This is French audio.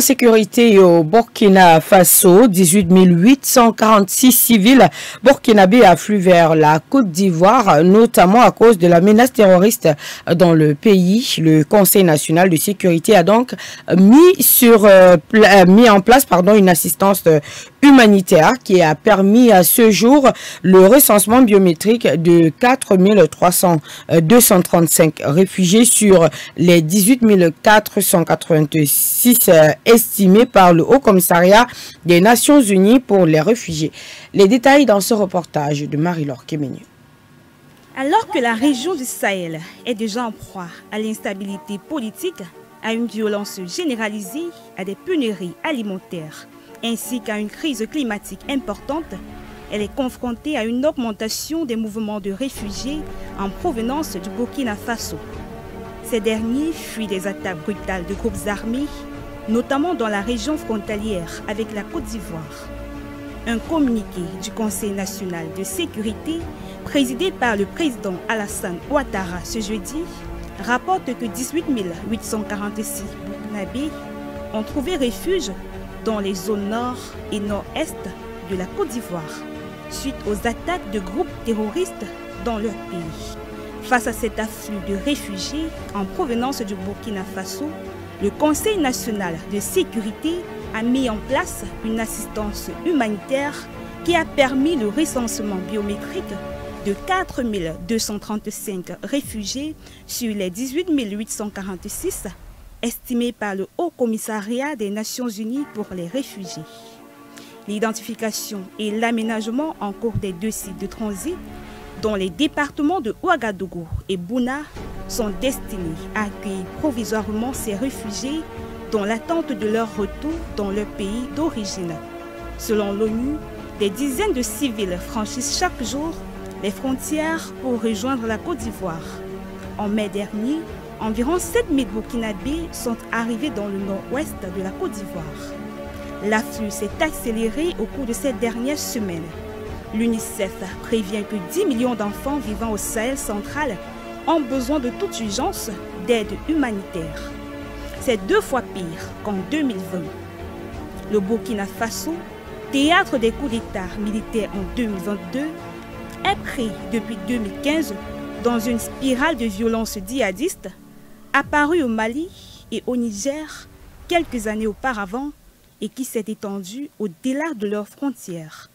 Insécurité au Burkina Faso, 18 846 civils burkinabés affluent vers la Côte d'Ivoire, notamment à cause de la menace terroriste dans le pays. Le Conseil national de sécurité a donc mis en place une assistance humanitaire qui a permis à ce jour le recensement biométrique de 4 235 réfugiés sur les 18 486 estimés par le Haut Commissariat des Nations Unies pour les réfugiés. Les détails dans ce reportage de Marie-Laure Kéménieux. Alors que la région du Sahel est déjà en proie à l'instabilité politique, à une violence généralisée, à des pénuries alimentaires, ainsi qu'à une crise climatique importante, elle est confrontée à une augmentation des mouvements de réfugiés en provenance du Burkina Faso. Ces derniers fuient des attaques brutales de groupes armés, notamment dans la région frontalière avec la Côte d'Ivoire. Un communiqué du Conseil national de sécurité, présidé par le président Alassane Ouattara ce jeudi, rapporte que 18 846 Burkinabés ont trouvé refuge dans les zones nord et nord-est de la Côte d'Ivoire, suite aux attaques de groupes terroristes dans leur pays. Face à cet afflux de réfugiés en provenance du Burkina Faso, le Conseil national de sécurité a mis en place une assistance humanitaire qui a permis le recensement biométrique de 4 235 réfugiés sur les 18 846 estimés par le Haut Commissariat des Nations Unies pour les réfugiés. L'identification et l'aménagement en cours des deux sites de transit, dont les départements de Ouagadougou et Bouna, sont destinés à accueillir provisoirement ces réfugiés dans l'attente de leur retour dans leur pays d'origine. Selon l'ONU, des dizaines de civils franchissent chaque jour les frontières pour rejoindre la Côte d'Ivoire. En mai dernier, environ 7 000 Burkinabés sont arrivés dans le nord-ouest de la Côte d'Ivoire. L'afflux s'est accéléré au cours de ces dernières semaines. L'UNICEF prévient que 10 millions d'enfants vivant au Sahel central ont besoin de toute urgence d'aide humanitaire. C'est 2 fois pire qu'en 2020. Le Burkina Faso, théâtre des coups d'État militaires en 2022, est pris depuis 2015 dans une spirale de violence djihadiste apparue au Mali et au Niger quelques années auparavant et qui s'est étendue au-delà de leurs frontières.